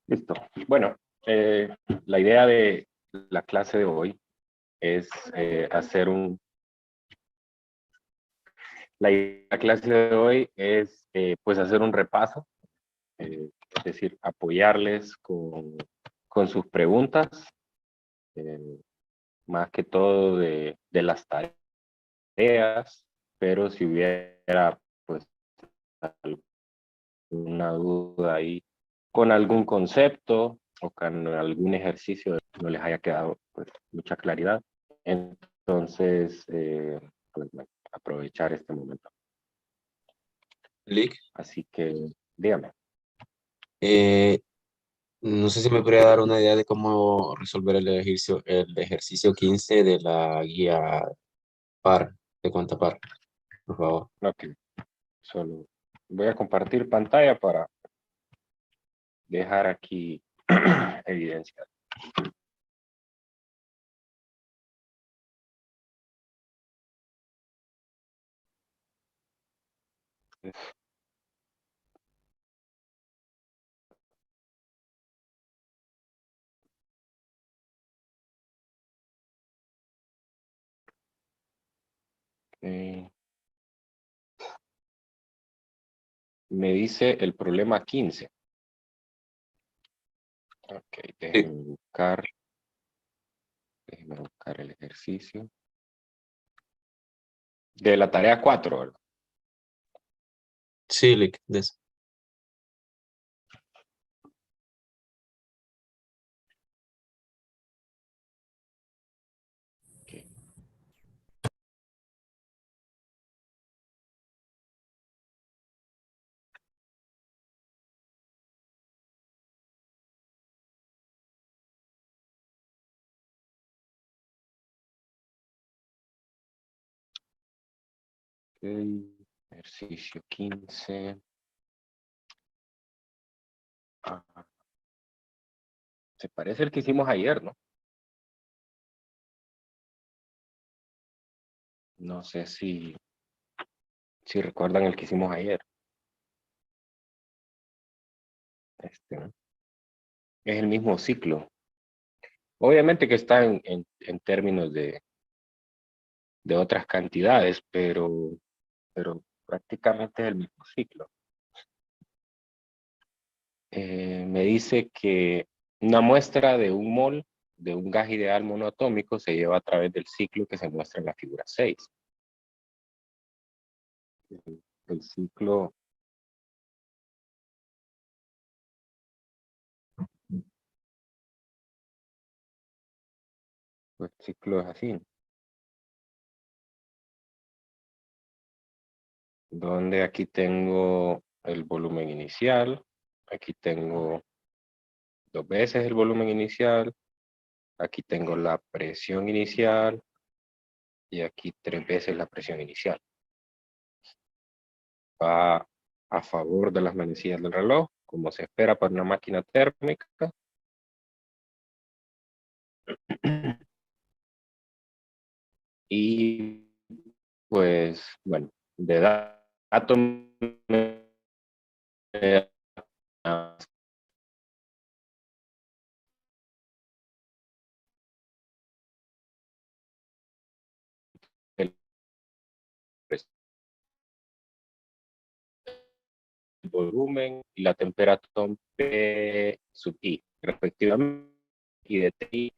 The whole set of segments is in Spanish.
Listo. Bueno, la idea de la clase de hoy es hacer un... La clase de hoy es pues hacer un repaso, es decir, apoyarles con sus preguntas, eh, más que todo de las tareas, pero si hubiera pues alguna duda ahí con algún concepto o con algún ejercicio no les haya quedado pues, mucha claridad. Entonces, pues, bueno, aprovechar este momento. Lick, Así que, dígame. eh, no sé si me podría dar una idea de cómo resolver el ejercicio 15 de la guía par, de cuenta par, por favor. Ok, solo voy a compartir pantalla para dejar aquí evidencia. Eh, me dice el problema 15. Ok, Sí, déjenme buscar el ejercicio. De la tarea 4, ¿verdad? sí, Lick, Ok. Ok, ejercicio 15. Ah, se parece el que hicimos ayer, ¿no? No sé si recuerdan el que hicimos ayer. ¿No? Es el mismo ciclo. Obviamente que está en términos de otras cantidades, pero prácticamente es el mismo ciclo. Me dice que una muestra de un mol de un gas ideal monoatómico se lleva a través del ciclo que se muestra en la figura 6. El ciclo, pues, el ciclo es así, donde aquí tengo el volumen inicial, aquí tengo 2 veces el volumen inicial, aquí tengo la presión inicial y aquí 3 veces la presión inicial. Va a favor de las manecillas del reloj, como se espera para una máquina térmica. Y pues, bueno, de datos el volumen y la temperatura P sub I, respectivamente, y de T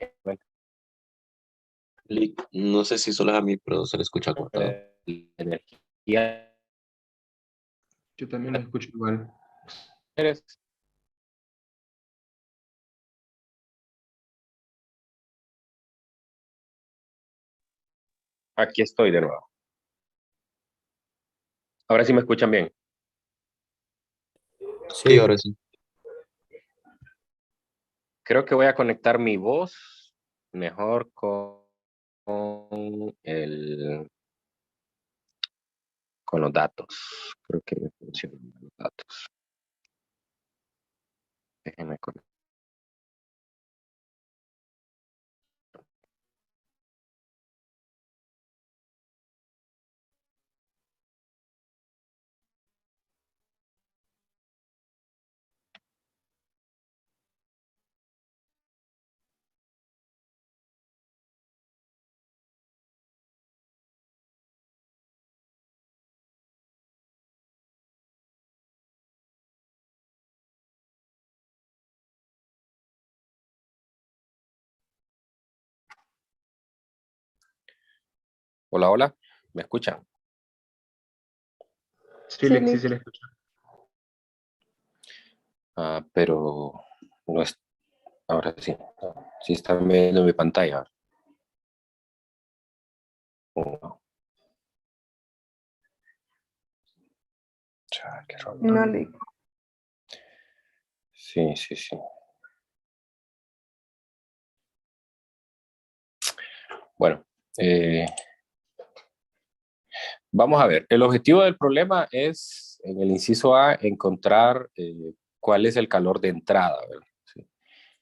Lick, no sé si solo es a mí, pero se le escucha cortado. energía. Yo también lo escucho igual. Aquí estoy de nuevo. Ahora sí me escuchan bien. Sí, ahora sí. Creo que voy a conectar mi voz mejor con los datos. Creo que me funcionan los datos. Déjenme conectar. Hola, hola, ¿me escuchan? Sí, Lick, sí se le escucha. Pero no es, ahora sí, no, sí están viendo mi pantalla. No. Qué raro. No, Lick. Sí, sí, sí. Bueno, vamos a ver. El objetivo del problema es, en el inciso A, encontrar cuál es el calor de entrada, ¿verdad? Sí.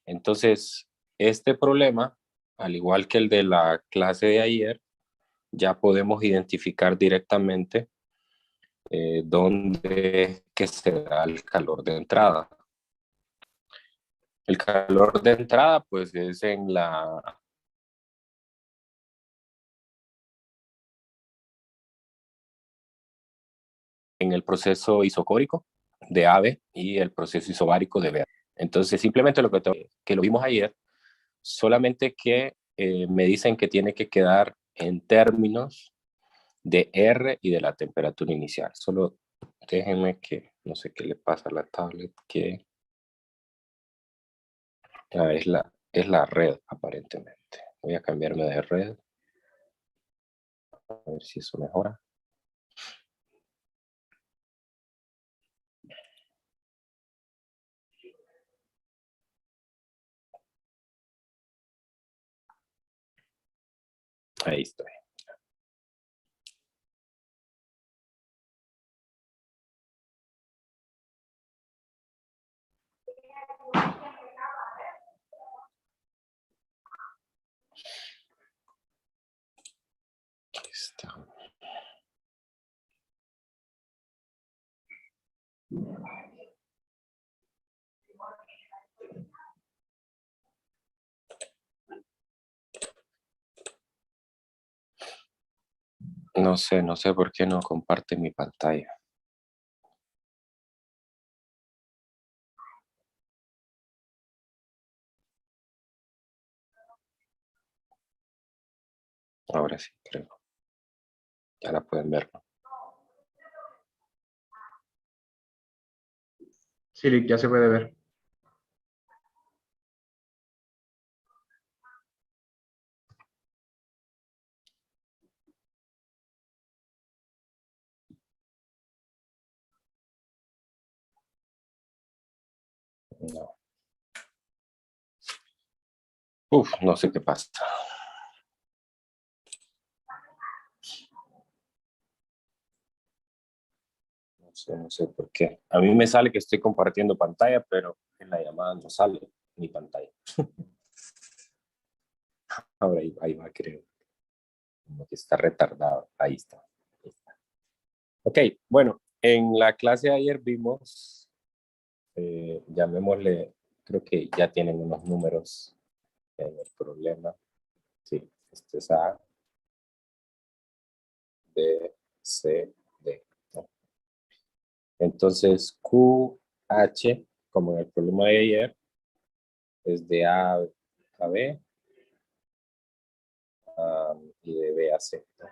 Entonces, este problema, al igual que el de la clase de ayer, ya podemos identificar directamente dónde es que se da el calor de entrada. El calor de entrada, pues, es en el proceso isocórico de AB y el proceso isobárico de B. Entonces, simplemente que lo vimos ayer, solamente que me dicen que tiene que quedar en términos de R y de la temperatura inicial. Solo déjenme que, no sé qué le pasa a la tablet, que es la red, aparentemente. Voy a cambiarme de red, a ver si eso mejora. Ahí estoy. Aquí está. No sé por qué no comparte mi pantalla. Ahora sí, creo. Ya la pueden ver, ¿no? Sí, Lick, ya se puede ver. No. No sé qué pasa. No sé por qué. A mí me sale que estoy compartiendo pantalla, pero en la llamada no sale mi pantalla. Ahora ahí va, creo. Como que está retardado. Ahí está. Ahí está. Ok, bueno, en la clase de ayer vimos, llamémosle, creo que ya tienen unos números en el problema. Sí, este es A, B, C, D, ¿no? Entonces, QH, como en el problema de ayer, es de A a B y de B a C, ¿no?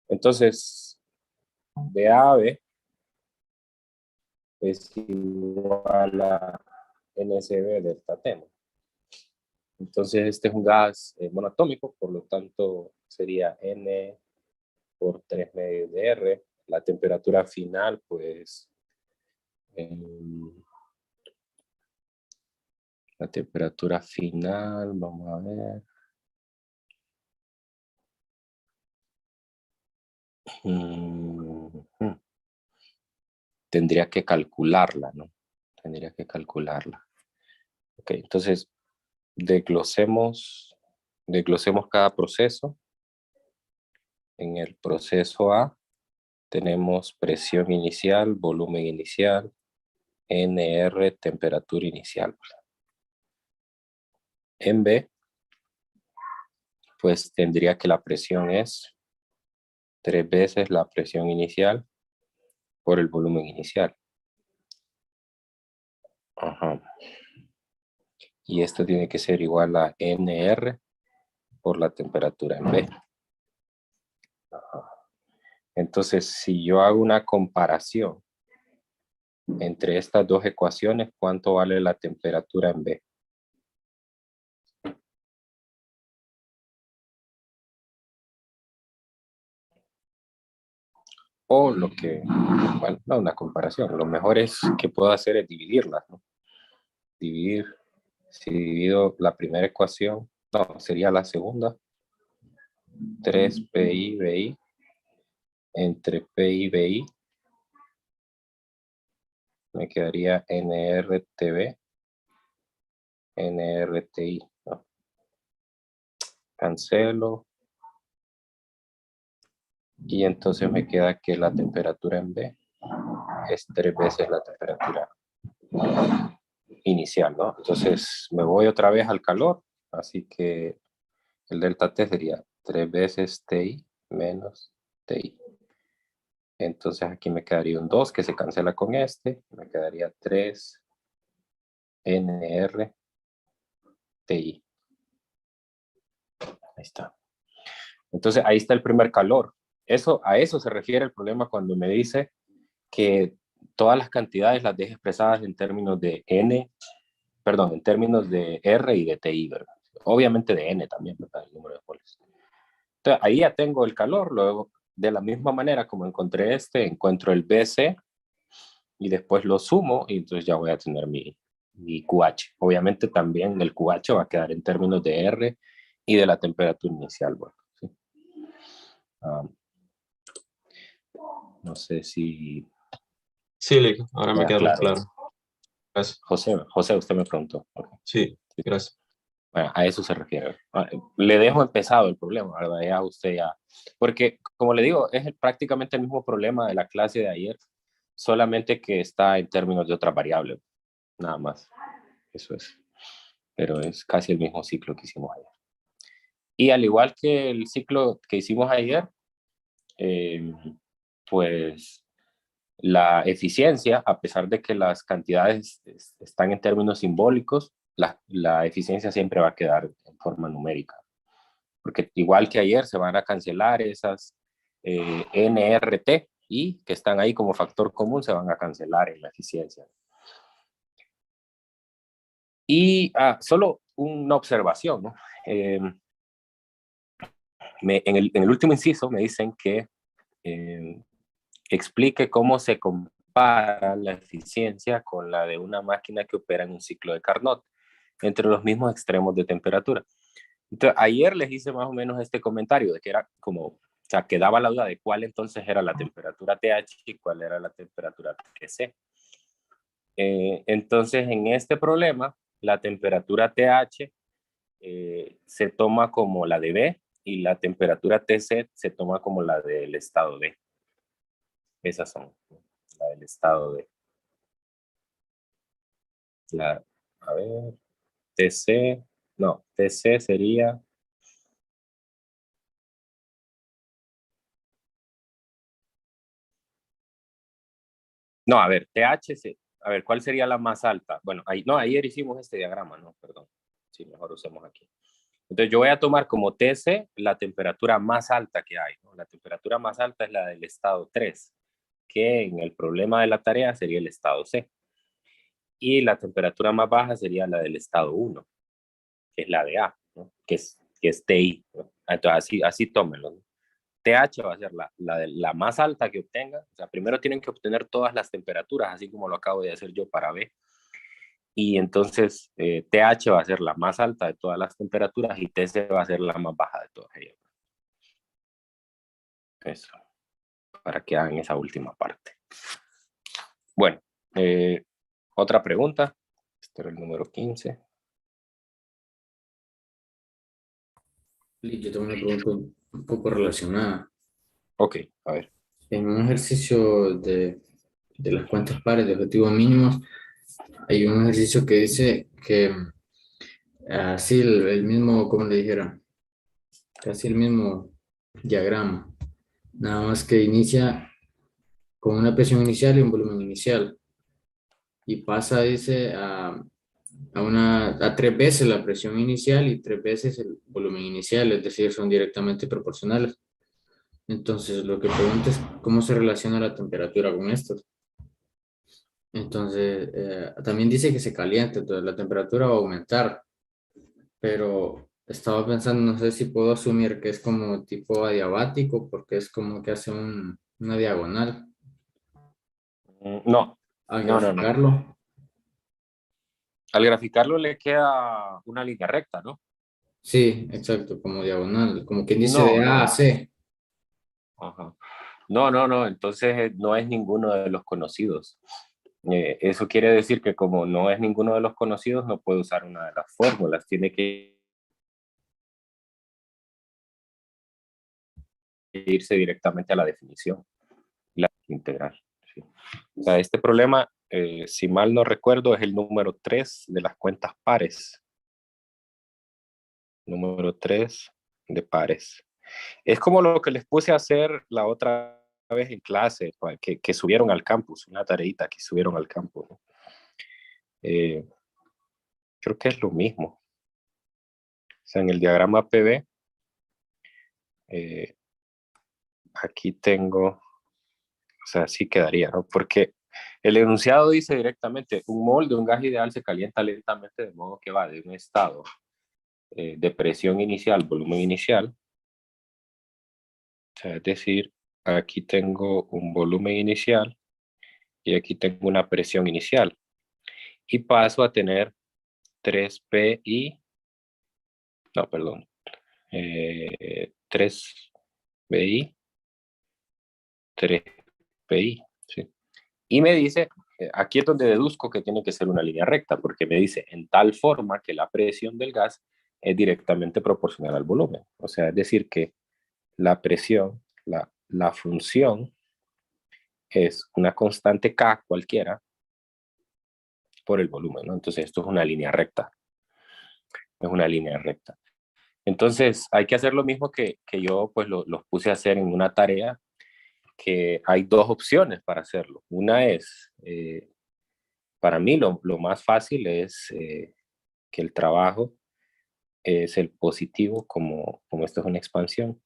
Entonces, de A a B es igual a NSB delta T, ¿no? Entonces, este es un gas monoatómico, por lo tanto, sería N por 3 medios de R. La temperatura final, pues, la temperatura final, vamos a ver. Tendría que calcularla, ¿no? Tendría que calcularla. Ok, entonces, desglosemos cada proceso. En el proceso A tenemos presión inicial, volumen inicial, NR, temperatura inicial. En B, pues tendría que la presión es 3 veces la presión inicial por el volumen inicial. Ajá. Y esto tiene que ser igual a NR por la temperatura en B. Ajá. Entonces, si yo hago una comparación entre estas dos ecuaciones, ¿cuánto vale la temperatura en B? O lo que, bueno, no una comparación, lo mejor es que puedo hacer es dividirlas, ¿no? Dividir, si divido la primera ecuación, no, sería la segunda, 3pi bi entre p y bi, me quedaría nrtb, nrti, ¿no? Cancelo, y entonces me queda que la temperatura en B es 3 veces la temperatura inicial, ¿no? Entonces me voy otra vez al calor, así que el delta T sería 3 veces TI menos TI. Entonces aquí me quedaría un 2 que se cancela con este, me quedaría 3 NR TI. Ahí está. Entonces ahí está el primer calor. A eso se refiere el problema cuando me dice que todas las cantidades las deje expresadas en términos de N, perdón, en términos de R y de TI, ¿verdad? Obviamente de N también, ¿verdad? El número de moles. Entonces ahí ya tengo el calor, luego de la misma manera como encontré encuentro el BC y después lo sumo y entonces ya voy a tener mi QH. Obviamente también el QH va a quedar en términos de R y de la temperatura inicial. Bueno, ¿sí? No sé si... Sí, ahora me queda más claro. claro. Gracias. José, usted me preguntó. Okay. Sí, gracias. Bueno, a eso se refiere. Le dejo empezado el problema, ¿verdad? Ya usted ya... Porque, como le digo, es prácticamente el mismo problema de la clase de ayer, solamente que está en términos de otra variable, nada más. Eso es. Pero es casi el mismo ciclo que hicimos ayer. Y al igual que el ciclo que hicimos ayer, pues la eficiencia, a pesar de que las cantidades están en términos simbólicos, la eficiencia siempre va a quedar en forma numérica. Porque igual que ayer se van a cancelar esas NRT y que están ahí como factor común, se van a cancelar en la eficiencia. Y solo una observación, ¿no? En el último inciso me dicen que explique cómo se compara la eficiencia con la de una máquina que opera en un ciclo de Carnot, entre los mismos extremos de temperatura. Entonces, ayer les hice más o menos este comentario de que era como, o sea, que daba la duda de cuál entonces era la temperatura TH y cuál era la temperatura TC. Entonces, en este problema, la temperatura TH se toma como la de B y la temperatura TC se toma como la del estado D. Esas son, la del estado D. A ver, TC, no, TC sería... No, a ver, a ver, ¿cuál sería la más alta? Bueno, ayer hicimos este diagrama, no, perdón. Sí, mejor usemos aquí. Entonces yo voy a tomar como TC la temperatura más alta que hay, ¿no? La temperatura más alta es la del estado 3, que en el problema de la tarea sería el estado C. Y la temperatura más baja sería la del estado 1, que es la de A, ¿no? que es TI, ¿no? Entonces así tómenlo, ¿no? TH va a ser la más alta que obtenga. O sea, primero tienen que obtener todas las temperaturas, así como lo acabo de hacer yo para B. Y entonces TH va a ser la más alta de todas las temperaturas y TC va a ser la más baja de todas ellas. Eso, para que hagan esa última parte. Bueno, otra pregunta. Este era el número 15. Yo tengo una pregunta un poco relacionada. Ok, a ver. En un ejercicio de las cuentas pares de objetivos mínimos, hay un ejercicio que dice que así el mismo, como le dijera, casi el mismo diagrama, nada más que inicia con una presión inicial y un volumen inicial. Y pasa, dice, a 3 veces la presión inicial y 3 veces el volumen inicial, es decir, son directamente proporcionales. Entonces, lo que pregunto es cómo se relaciona la temperatura con esto. Entonces, también dice que se calienta, entonces la temperatura va a aumentar, pero estaba pensando, no sé si puedo asumir que es como tipo adiabático, porque es como que hace una diagonal No, al no. graficarlo. Al graficarlo le queda una línea recta, ¿no? Sí, exacto, como diagonal, como quien dice No, de A a no. C. Ajá. No. Entonces no es ninguno de los conocidos. Eso quiere decir que como no es ninguno de los conocidos, no puede usar una de las fórmulas. Tiene que irse directamente a la definición, la integral. Sí. O sea, este problema, si mal no recuerdo, es el número 3 de las cuentas pares. Número 3 de pares. Es como lo que les puse a hacer la otra vez en clase, que subieron al campus, una tareita que subieron al campus, ¿no? Creo que es lo mismo. O sea, en el diagrama PV, aquí tengo, o sea, así quedaría, ¿no? Porque el enunciado dice directamente, un mol de un gas ideal se calienta lentamente de modo que va de un estado de presión inicial, volumen inicial, o sea, es decir, aquí tengo un volumen inicial y aquí tengo una presión inicial. Y paso a tener 3PI, no, perdón, 3BI, 3PI, ¿sí? Y me dice, aquí es donde deduzco que tiene que ser una línea recta, porque me dice en tal forma que la presión del gas es directamente proporcional al volumen. O sea, es decir, que la presión, la función es una constante K cualquiera por el volumen, ¿no? Entonces esto es una línea recta, es una línea recta. Entonces hay que hacer lo mismo que yo pues los puse a hacer en una tarea, que hay dos opciones para hacerlo. Una es, para mí lo más fácil es que el trabajo es el positivo, como esto es una expansión,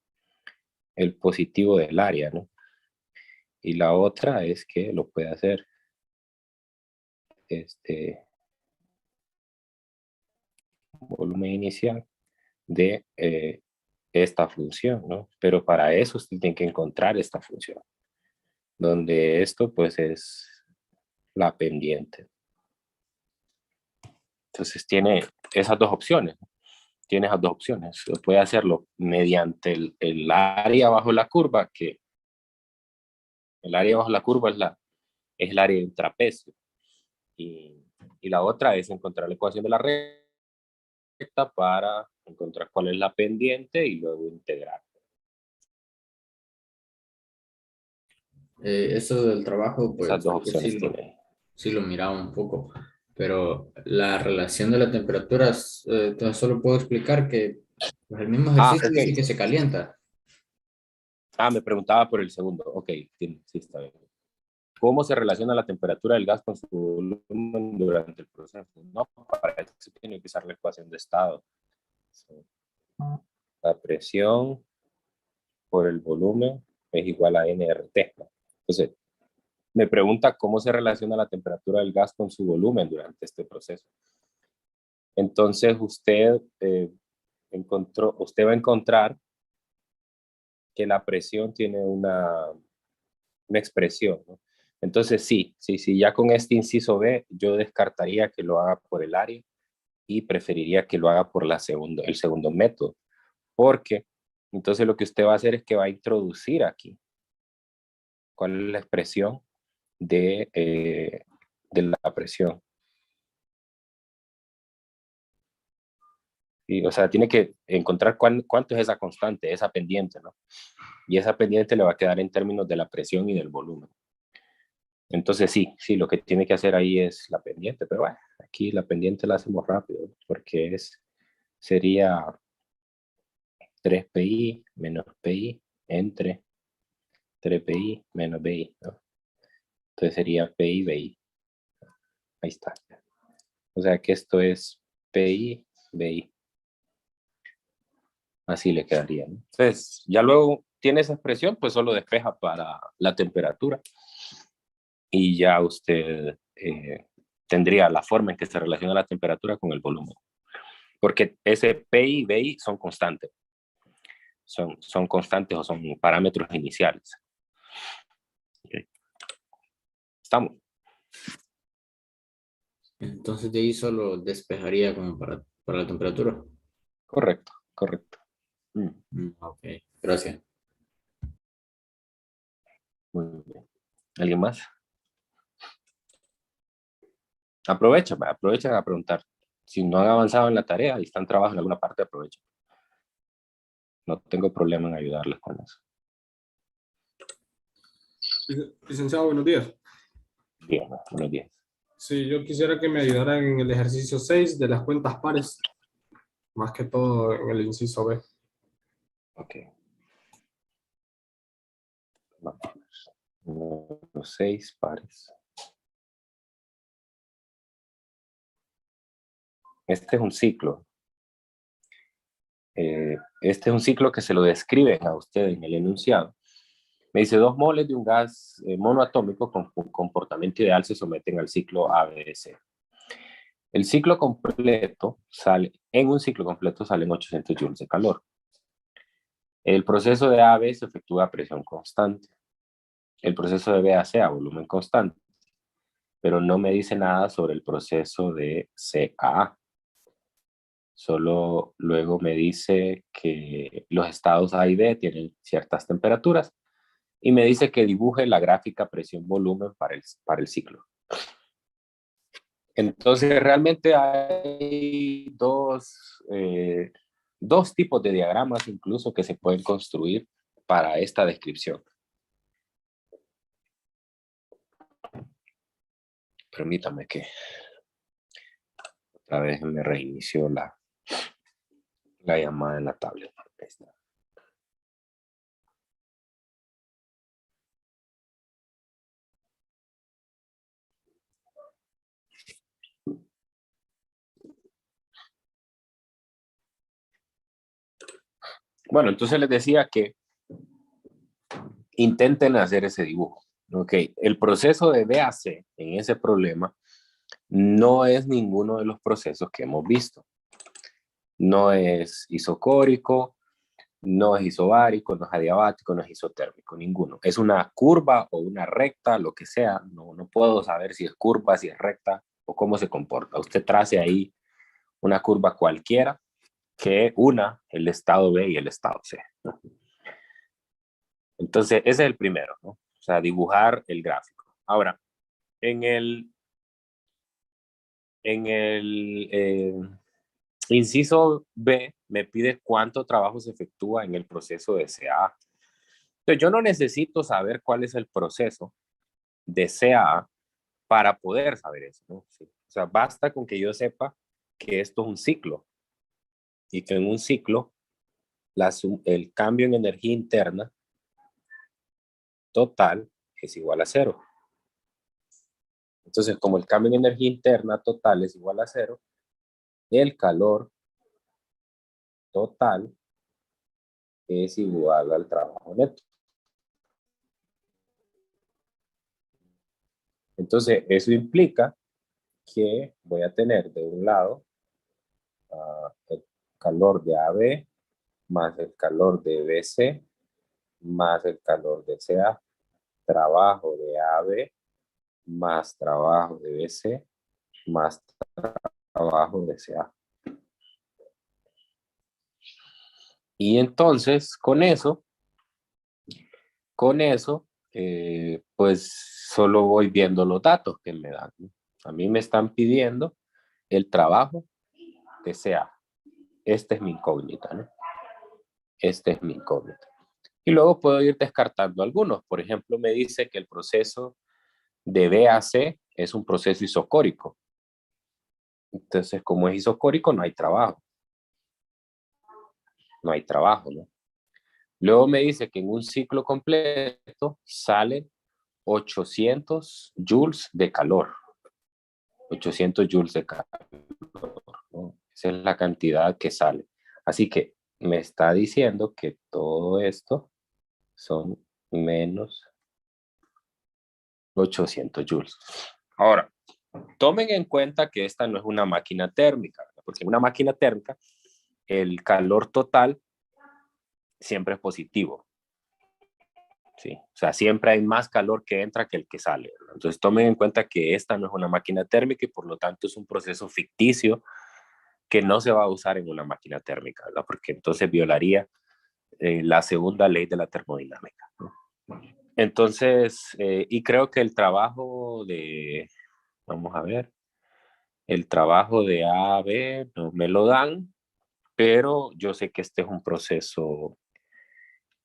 el positivo del área, ¿no? Y la otra es que lo puede hacer este volumen inicial de esta función, ¿no? Pero para eso usted tiene que encontrar esta función, donde esto pues es la pendiente. Entonces tiene esas dos opciones. Tiene esas dos opciones. Puede hacerlo mediante el área bajo la curva, que el área bajo la curva es el área de un trapecio. Y la otra es encontrar la ecuación de la recta para encontrar cuál es la pendiente y luego integrar. Eso del trabajo, Esas pues dos creo que opciones tiene. sí lo miraba un poco, pero la relación de las temperaturas, entonces solo puedo explicar que pues, el mismo ejercicio Ok. dice que se calienta. Me preguntaba por el segundo. Ok, sí, está bien. ¿Cómo se relaciona la temperatura del gas con su volumen durante el proceso? No, para eso tiene que usar la ecuación de estado. La presión por el volumen es igual a nRT. Entonces, me pregunta cómo se relaciona la temperatura del gas con su volumen durante este proceso. Entonces, usted va a encontrar que la presión tiene una expresión, ¿no? Entonces, sí, ya con este inciso B, yo descartaría que lo haga por el área y preferiría que lo haga por el segundo método, porque entonces lo que usted va a hacer es que va a introducir aquí cuál es la expresión de la presión. Y, o sea, tiene que encontrar cuánto es esa constante, esa pendiente, ¿no? Y esa pendiente le va a quedar en términos de la presión y del volumen. Entonces sí, lo que tiene que hacer ahí es la pendiente, pero bueno, aquí la pendiente la hacemos rápido, porque sería 3PI menos PI entre 3PI menos BI, ¿no? Entonces sería PI, BI. Ahí está. O sea que esto es PI, BI. Así le quedaría, ¿no? Entonces, ya luego tiene esa expresión, pues solo despeja para la temperatura y ya usted tendría la forma en que se relaciona la temperatura con el volumen. Porque ese P y BI son constantes. Son constantes o son parámetros iniciales. Okay. ¿Estamos? Entonces de ahí solo despejaría como para la temperatura. Correcto, correcto. Ok, gracias. Muy bien. ¿Alguien más? Aprovechen a preguntar. Si no han avanzado en la tarea y están trabajando en alguna parte, aprovechen. No tengo problema en ayudarles con eso. Licenciado, buenos días. Bien, buenos días. Sí, yo quisiera que me ayudaran en el ejercicio 6 de las cuentas pares, más que todo en el inciso B. Ok. Vamos. Los 6 pares. Este es un ciclo. Este es un ciclo que se lo describen a usted en el enunciado. Me dice 2 moles de un gas monoatómico con comportamiento ideal se someten al ciclo ABC. El ciclo completo sale, en un ciclo completo salen 800 joules de calor. El proceso de AB se efectúa a presión constante. El proceso de BAC a volumen constante. Pero no me dice nada sobre el proceso de CAA. Solo luego me dice que los estados A y B tienen ciertas temperaturas y me dice que dibuje la gráfica presión-volumen para el ciclo. Entonces realmente hay dos tipos de diagramas incluso que se pueden construir para esta descripción. Permítame que otra vez me reinició la llamada en la tablet. Ahí está. Bueno, entonces les decía que intenten hacer ese dibujo. Ok, el proceso de BAC en ese problema no es ninguno de los procesos que hemos visto. No es isocórico, no es isobárico, no es adiabático, no es isotérmico, ninguno. Es una curva o una recta, lo que sea. No puedo saber si es curva, si es recta o cómo se comporta. Usted trace ahí una curva cualquiera que una el estado B y el estado C, ¿no? Entonces, ese es el primero, ¿no? O sea, dibujar el gráfico. Ahora, en el inciso B me pide cuánto trabajo se efectúa en el proceso de CAA. Entonces, yo no necesito saber cuál es el proceso de CAA para poder saber eso, ¿no? Sí. O sea, basta con que yo sepa que esto es un ciclo y que en un ciclo el cambio en energía interna total es igual a 0. Entonces, como el cambio en energía interna total es igual a 0, el calor total es igual al trabajo neto. Entonces, eso implica que voy a tener de un lado el calor de AB más el calor de BC más el calor de CA, trabajo de AB más trabajo de BC más trabajo de CA. Y entonces, con eso, pues solo voy viendo los datos que me dan, ¿no? A mí me están pidiendo el trabajo de CA. Esta es mi incógnita, ¿no? Esta es mi incógnita. Y luego puedo ir descartando algunos. Por ejemplo, me dice que el proceso de BAC es un proceso isocórico. Entonces, como es isocórico, no hay trabajo. No hay trabajo, ¿no? Luego me dice que en un ciclo completo salen 800 joules de calor. 800 joules de calor, ¿no? Esa es la cantidad que sale. Así que me está diciendo que todo esto son menos 800 joules. Ahora, tomen en cuenta que esta no es una máquina térmica, porque en una máquina térmica el calor total siempre es positivo. ¿Sí? O sea, siempre hay más calor que entra que el que sale, ¿verdad? Entonces tomen en cuenta que esta no es una máquina térmica y por lo tanto es un proceso ficticio que no se va a usar en una máquina térmica, ¿verdad? Porque entonces violaría la segunda ley de la termodinámica, ¿no? Entonces, y creo que el trabajo de, vamos a ver, el trabajo de A, B no me lo dan, pero yo sé que este es un proceso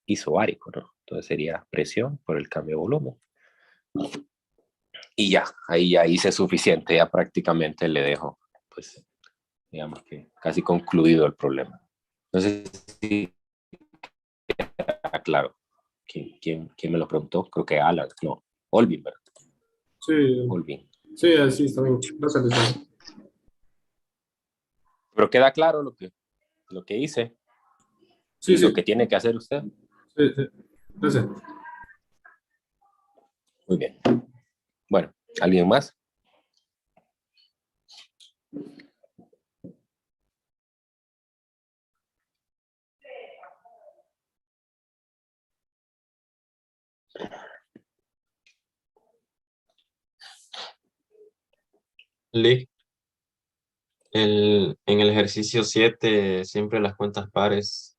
isobárico, ¿no? Entonces sería presión por el cambio de volumen. Y ya, ahí ya hice suficiente, ya prácticamente le dejo, pues, digamos que casi concluido el problema. No sé si claro. ¿Quién me lo preguntó? Creo que Alan, no, Olvin, ¿verdad? Sí, Olvin. sí, así está bien. Gracias, licenciado. Pero queda claro lo que hice Sí, y lo sí, que tiene que hacer usted. sí, sí. Gracias. Muy bien. Bueno, ¿alguien más? Lick, en el ejercicio 7 siempre las cuentas pares.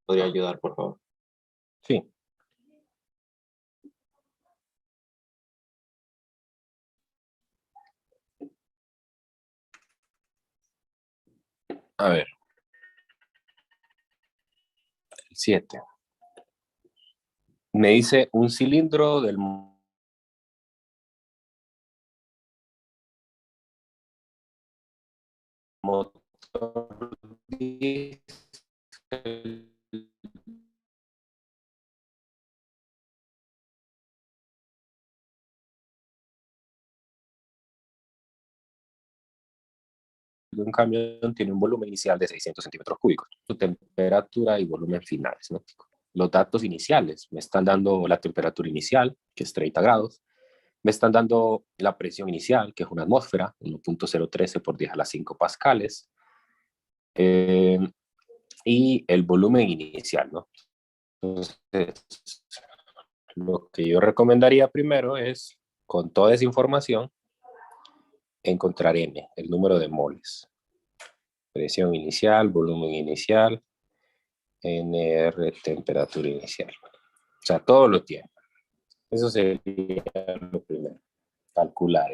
¿Podría ayudar, por favor? Sí. A ver. El 7. Me dice un cilindro del motor diésel de un camión tiene un volumen inicial de 600 centímetros cúbicos, su temperatura y volumen finales, ¿no? Los datos iniciales me están dando la temperatura inicial, que es 30 grados, me están dando la presión inicial, que es una atmósfera, 1.013 por 10 a la 5 pascales, y el volumen inicial, ¿no? Entonces, lo que yo recomendaría primero es, con toda esa información, encontrar N, el número de moles. Presión inicial, volumen inicial, NR, temperatura inicial. O sea, todo lo tiene. Eso sería lo primero, calcular.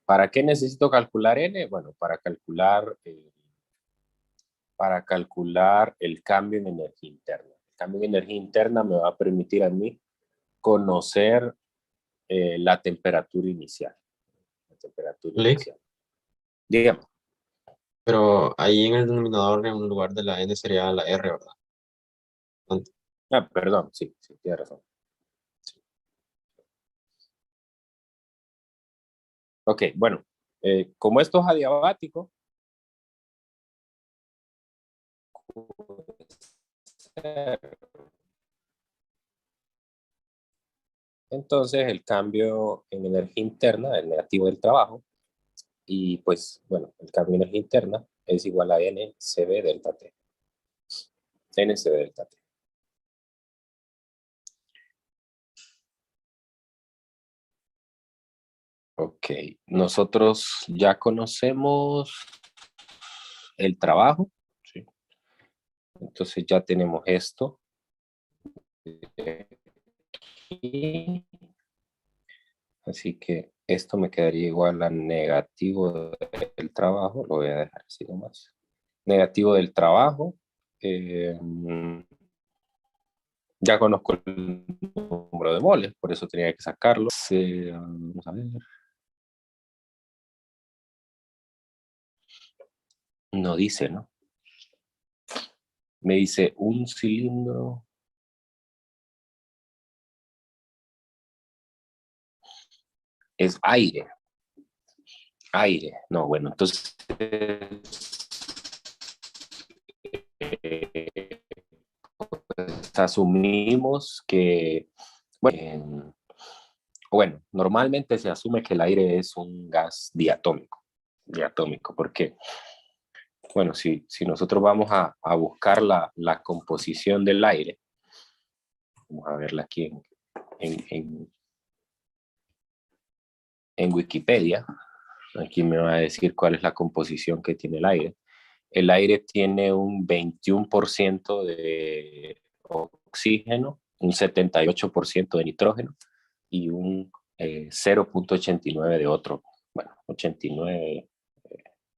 ¿Para qué necesito calcular N? Bueno, para calcular el cambio en energía interna. El cambio en energía interna me va a permitir a mí conocer la temperatura inicial. La temperatura Lick, inicial. Dígame. pero ahí en el denominador, en lugar de la N sería la R, ¿verdad? Ah, perdón, sí, tiene razón. Ok, bueno, como esto es adiabático, entonces el cambio en energía interna, el negativo del trabajo, y pues, bueno, el cambio en energía interna es igual a NCB delta T. NCB delta T. Ok, nosotros ya conocemos el trabajo, ¿sí? Entonces ya tenemos esto. Aquí. Así que esto me quedaría igual a negativo del trabajo, lo voy a dejar así nomás. Negativo del trabajo. Ya conozco el número de moles, por eso tenía que sacarlo. Vamos a ver. No dice, ¿no? Me dice un cilindro. Es aire. Aire. No, bueno, entonces asumimos que, bueno, normalmente se asume que el aire es un gas diatómico, porque, bueno, si nosotros vamos a buscar la composición del aire, vamos a verla aquí en Wikipedia. Aquí me va a decir cuál es la composición que tiene el aire. El aire tiene un 21% de oxígeno, un 78% de nitrógeno y un 0.89 de otro, bueno, 89,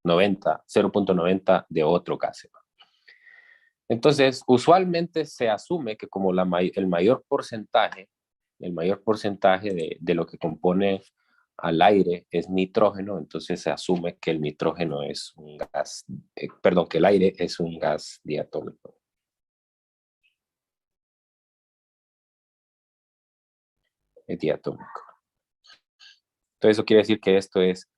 90, 0.90 de otro gas. Entonces, usualmente se asume que como el mayor porcentaje de lo que compone al aire es nitrógeno, entonces se asume que el nitrógeno es un gas, que el aire es un gas diatómico. Es diatómico. Entonces eso quiere decir que esto es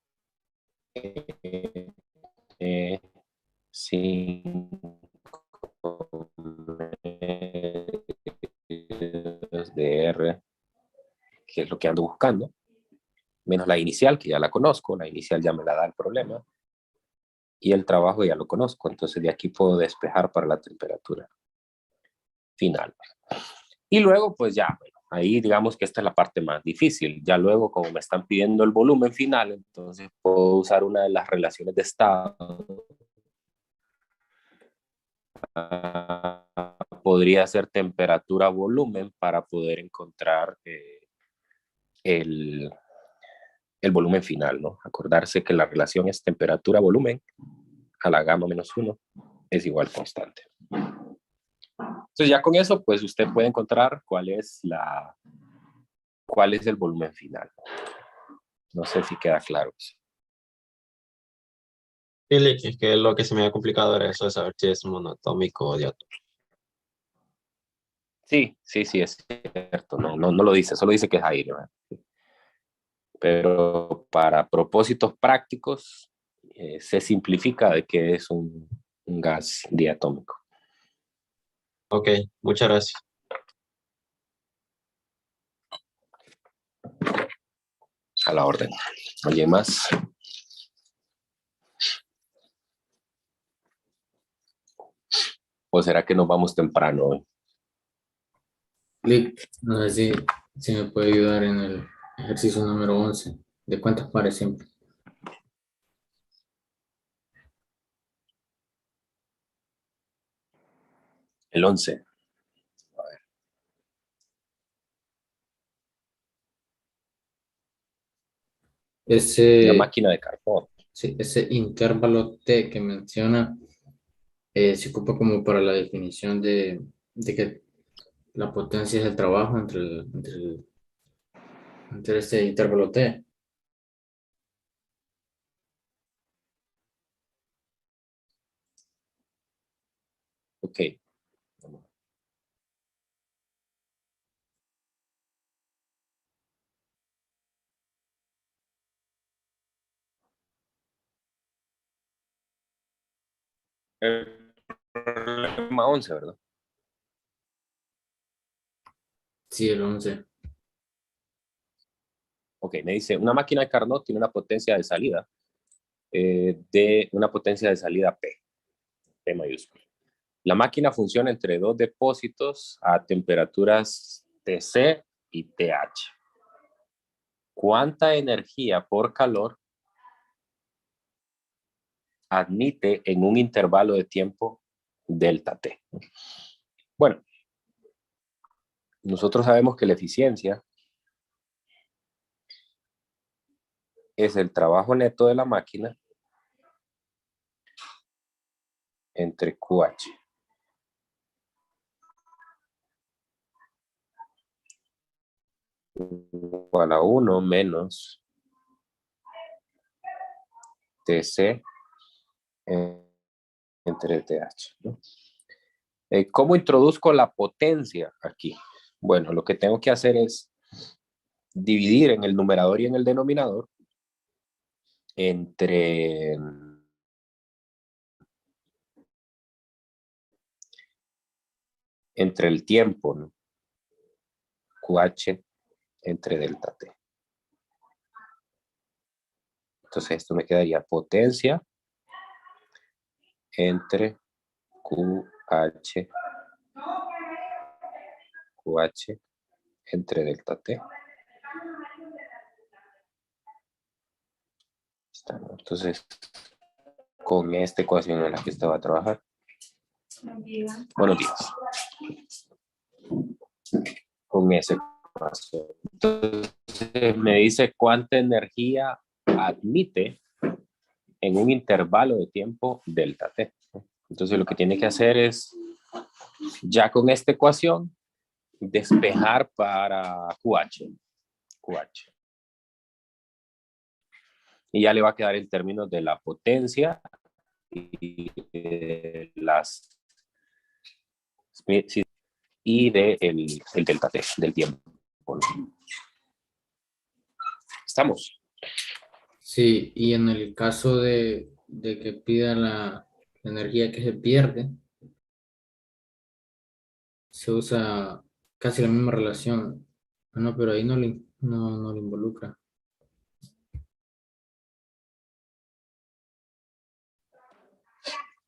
5 de R, que es lo que ando buscando, menos la inicial, que ya la conozco, la inicial ya me la da el problema, y el trabajo ya lo conozco, entonces de aquí puedo despejar para la temperatura final. Y luego, pues ya, bueno, ahí digamos que esta es la parte más difícil. Ya luego, como me están pidiendo el volumen final, entonces puedo usar una de las relaciones de estado. Podría ser temperatura-volumen para poder encontrar el volumen final, ¿no? Acordarse que la relación es temperatura-volumen a la gamma menos 1 es igual constante. Entonces ya con eso, pues usted puede encontrar cuál es el volumen final. No sé si queda claro eso. Sí, es que lo que se me ha complicado era eso de saber si es monoatómico o diatómico. Sí, es cierto. No lo dice, solo dice que es aire, ¿verdad? Pero para propósitos prácticos se simplifica de que es un gas diatómico. Ok, muchas gracias. A la orden. ¿Alguien más? ¿O será que nos vamos temprano hoy? Clic, no sé si me puede ayudar en el ejercicio número 11. ¿De cuántas pares siempre? El 11. La Ese, máquina de carbón. sí, ese intervalo T que menciona se ocupa como para la definición de que la potencia es el trabajo entre este intervalo T. Ok. El problema 11, ¿verdad? Sí, el 11. Ok, me dice, una máquina de Carnot tiene una potencia de salida P mayúscula. La máquina funciona entre dos depósitos a temperaturas TC y TH. ¿Cuánta energía por calor admite en un intervalo de tiempo delta T? Bueno, nosotros sabemos que la eficiencia es el trabajo neto de la máquina entre QH. Igual a 1 menos TC entre TH, ¿no? ¿Cómo introduzco la potencia aquí? Bueno, lo que tengo que hacer es dividir en el numerador y en el denominador entre entre el tiempo, ¿no? QH entre delta T. Entonces esto me quedaría potencia entre QH entre delta T. Está, ¿no? Entonces, con esta ecuación en la que estaba a trabajar. Buenos días. Con esa ecuación. Entonces, me dice cuánta energía admite en un intervalo de tiempo delta T. Entonces, lo que tiene que hacer es, ya con esta ecuación, despejar para QH. Y ya le va a quedar en términos de la potencia y de las y de el delta T, del tiempo. ¿Estamos? Sí, y en el caso de que pida la energía que se pierde, se usa casi la misma relación. Ah, no, pero ahí no le involucra.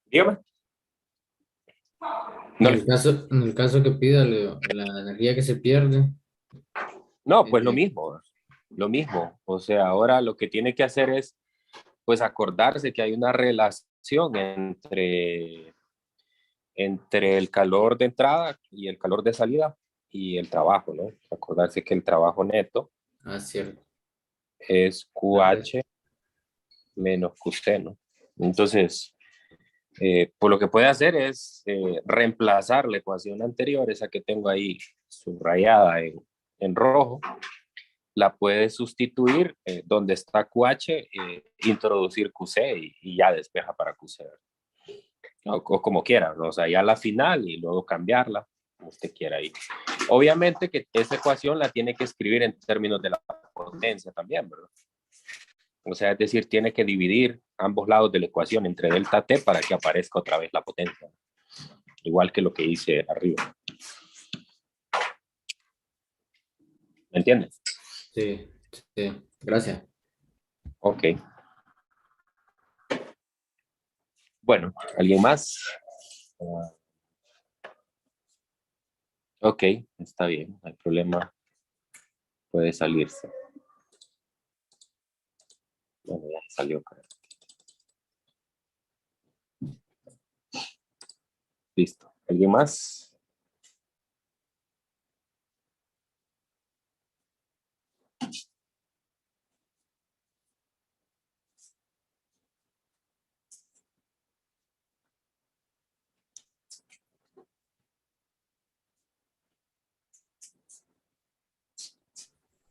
Dígame. No, En el caso que pida la energía que se pierde, no, pues lo eh, mismo. Lo mismo. O sea, ahora lo que tiene que hacer es, pues, acordarse que hay una relación entre el calor de entrada y el calor de salida y el trabajo, ¿no? Acordarse que el trabajo neto cierto. es QH menos QC, ¿no? Entonces, pues lo que puede hacer es reemplazar la ecuación anterior, esa que tengo ahí subrayada en rojo, la puede sustituir donde está QH, introducir QC y ya despeja para QC. O como quiera, ¿no? O sea, ya la final y luego cambiarla, como usted quiera ahí. Obviamente que esa ecuación la tiene que escribir en términos de la potencia también, ¿verdad? O sea, es decir, tiene que dividir ambos lados de la ecuación entre delta T para que aparezca otra vez la potencia. Igual que lo que hice arriba. ¿Me entiendes? Sí, sí. Gracias. Ok. Bueno, ¿alguien más? Ok, está bien, no hay problema. Puede salirse. Bueno, ya salió. Listo. ¿Alguien más?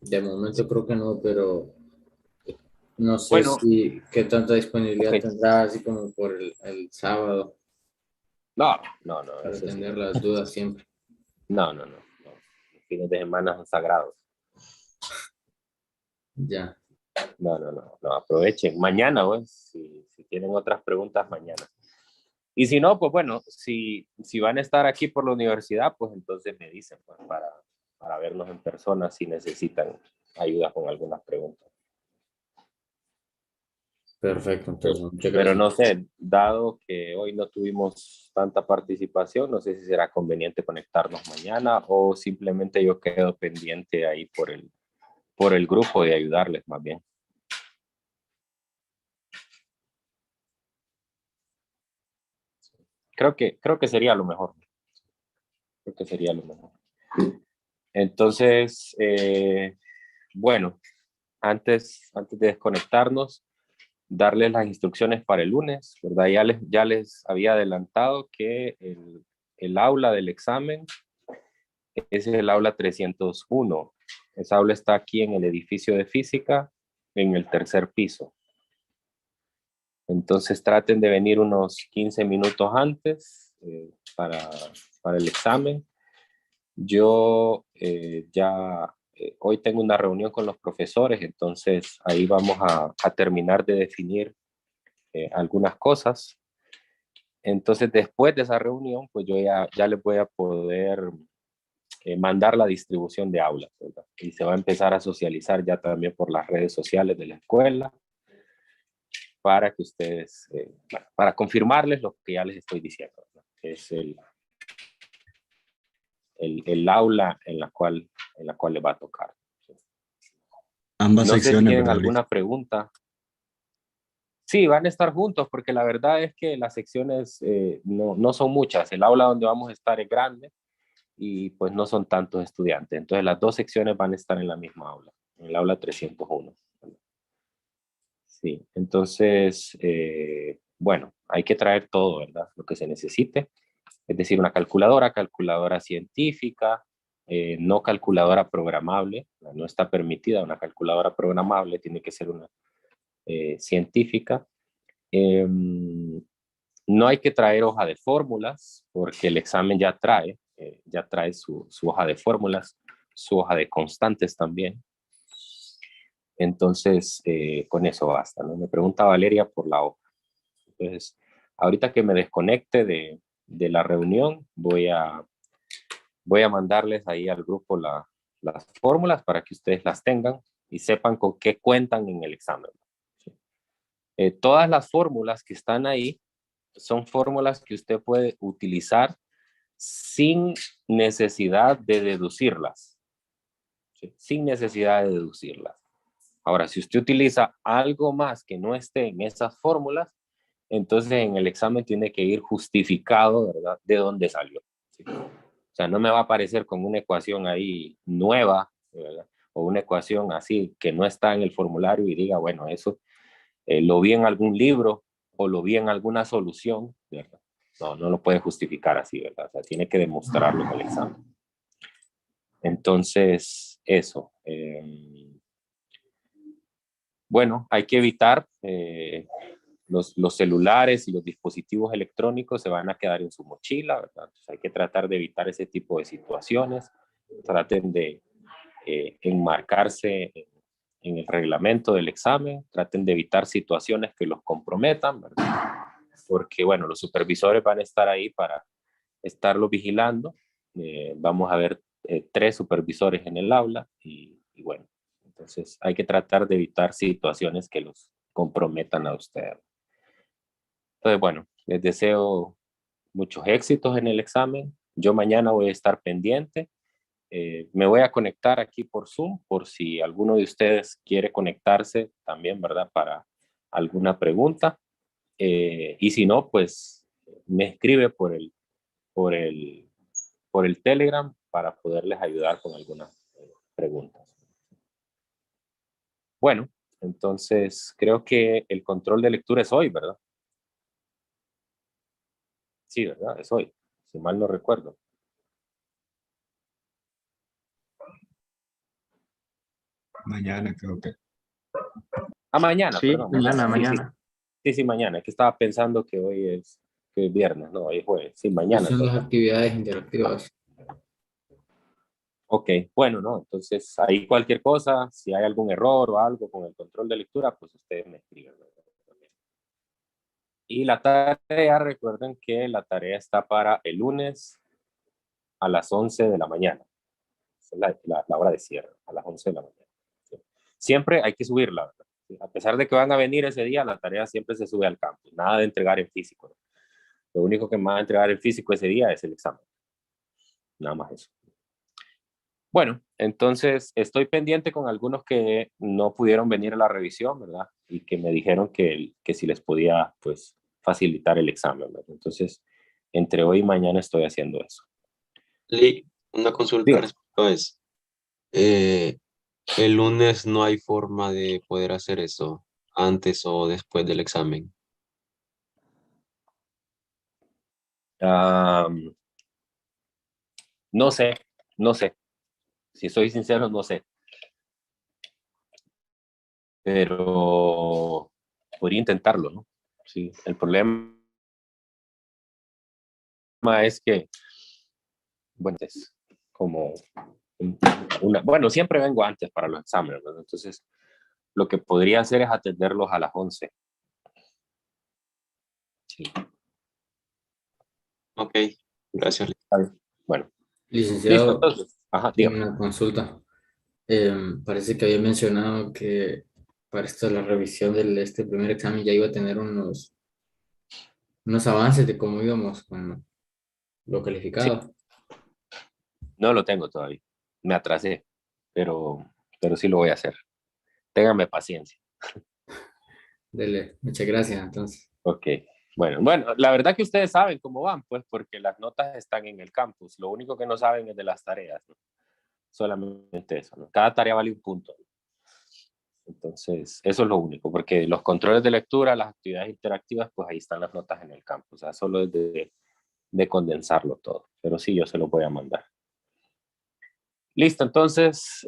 De momento creo que no, pero no sé Bueno, si qué tanta disponibilidad ok. tendrá así como por el sábado No, para eso sí. atender las dudas siempre. No. Los fines de semana son sagrados. Ya, No, aprovechen. Mañana, pues, si tienen otras preguntas, mañana. Y si no, pues bueno, si van a estar aquí por la universidad, pues entonces me dicen, pues, para vernos en persona si necesitan ayuda con algunas preguntas. perfecto. Entonces, muchas Pero gracias. no sé, dado que hoy no tuvimos tanta participación, no sé si será conveniente conectarnos mañana o simplemente yo quedo pendiente ahí por el grupo de ayudarles más bien. Creo que sería lo mejor. Creo que sería lo mejor. Entonces, bueno, antes de desconectarnos, darles las instrucciones para el lunes, ¿verdad? Ya les había adelantado que el aula del examen es el aula 301. Esa aula está aquí en el edificio de física, en el tercer piso. Entonces traten de venir unos 15 minutos antes para el examen. Yo hoy tengo una reunión con los profesores, entonces ahí vamos a terminar de definir algunas cosas. Entonces, después de esa reunión, pues yo ya les voy a poder mandar la distribución de aulas, ¿verdad? Y se va a empezar a socializar ya también por las redes sociales de la escuela para que ustedes, bueno, para confirmarles lo que ya les estoy diciendo, ¿verdad? Que es el aula en la cual les va a tocar. Ambas No sé si secciones, tienen ¿verdad, Luis? alguna pregunta. Sí, van a estar juntos porque la verdad es que las secciones no son muchas. El aula donde vamos a estar es grande y pues no son tantos estudiantes. Entonces las dos secciones van a estar en la misma aula, en el aula 301. Sí, entonces, bueno, hay que traer todo, ¿verdad? Lo que se necesite. Es decir, una calculadora científica, no calculadora programable. No está permitida una calculadora programable, tiene que ser una científica. No hay que traer hoja de fórmulas, porque el examen ya trae su hoja de fórmulas, su hoja de constantes también. Entonces, con eso basta, ¿no? Me pregunta Valeria por la hoja. Entonces, ahorita que me desconecte de la reunión, voy a mandarles ahí al grupo las fórmulas para que ustedes las tengan y sepan con qué cuentan en el examen. ¿Sí? Todas las fórmulas que están ahí son fórmulas que usted puede utilizar sin necesidad de deducirlas. ¿Sí? Sin necesidad de deducirlas. Ahora, si usted utiliza algo más que no esté en esas fórmulas, entonces en el examen tiene que ir justificado, ¿verdad? De dónde salió. ¿Sí? O sea, no me va a aparecer con una ecuación ahí nueva, ¿verdad? O una ecuación así que no está en el formulario y diga, bueno, eso lo vi en algún libro o lo vi en alguna solución, ¿verdad? No lo puede justificar así, ¿verdad? O sea, tiene que demostrarlo en el examen. Entonces, eso. Bueno, hay que evitar los celulares y los dispositivos electrónicos se van a quedar en su mochila, ¿verdad? Entonces hay que tratar de evitar ese tipo de situaciones. Traten de enmarcarse en el reglamento del examen. Traten de evitar situaciones que los comprometan, ¿verdad? Porque, bueno, los supervisores van a estar ahí para estarlo vigilando. Vamos a ver 3 supervisores en el aula y bueno, entonces hay que tratar de evitar situaciones que los comprometan a ustedes. Entonces, bueno, les deseo muchos éxitos en el examen. Yo mañana voy a estar pendiente. Me voy a conectar aquí por Zoom por si alguno de ustedes quiere conectarse también, ¿verdad? Para alguna pregunta. Y si no, pues me escribe por el, por el Telegram para poderles ayudar con algunas preguntas. Bueno, entonces creo que el control de lectura es hoy, ¿verdad? Sí, ¿verdad? Es hoy, si mal no recuerdo. Mañana creo que. Mañana, Sí, perdón. mañana, Sí, mañana. sí, mañana. Es que estaba pensando que hoy es viernes, no, hoy es jueves. Sí, mañana. Son las Entonces. actividades interactivas. Ok, bueno, ¿no? Entonces, ahí cualquier cosa, si hay algún error o algo con el control de lectura, pues ustedes me escriben. Y la tarea, recuerden que la tarea está para el lunes a las 11 de la mañana. Es la hora de cierre, a las 11 de la mañana. ¿Sí? Siempre hay que subirla, ¿verdad? ¿Sí? A pesar de que van a venir ese día, la tarea siempre se sube al campus. Nada de entregar en físico, ¿no? Lo único que me va a entregar en físico ese día es el examen. Nada más eso. Bueno, entonces estoy pendiente con algunos que no pudieron venir a la revisión, ¿verdad? Y que me dijeron que si les podía, pues, facilitar el examen, ¿verdad? Entonces, entre hoy y mañana estoy haciendo eso. Lee, una consulta Diga. respecto a eso. El lunes no hay forma de poder hacer eso antes o después del examen. No sé, no sé. Si soy sincero, no sé. Pero podría intentarlo, ¿no? Sí, el problema es que, bueno, es como bueno, siempre vengo antes para los exámenes, ¿no? Entonces, lo que podría hacer es atenderlos a las 11. Sí. Ok, gracias. Bueno, listo, Licenciado, entonces. Ajá, tengo dígame. una consulta. Parece que había mencionado que para esto la revisión de este primer examen ya iba a tener unos avances de cómo íbamos con lo Sí, calificado. no lo tengo todavía. Me atrasé, pero sí lo voy a hacer. Téngame paciencia. Dele, muchas gracias. Entonces, Ok. Bueno, la verdad que ustedes saben cómo van, pues, porque las notas están en el campus. Lo único que no saben es de las tareas, ¿no? Solamente eso, ¿no? Cada tarea vale un punto. Entonces, eso es lo único, porque los controles de lectura, las actividades interactivas, pues ahí están las notas en el campus. O sea, solo es de condensarlo todo. Pero sí, yo se lo voy a mandar. Listo, entonces,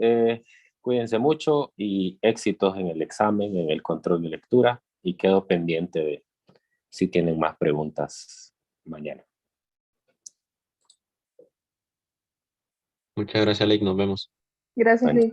cuídense mucho y éxitos en el examen, en el control de lectura, y quedo pendiente de si tienen más preguntas mañana. Muchas gracias, Lake. Nos vemos. Gracias, Bueno. Luis.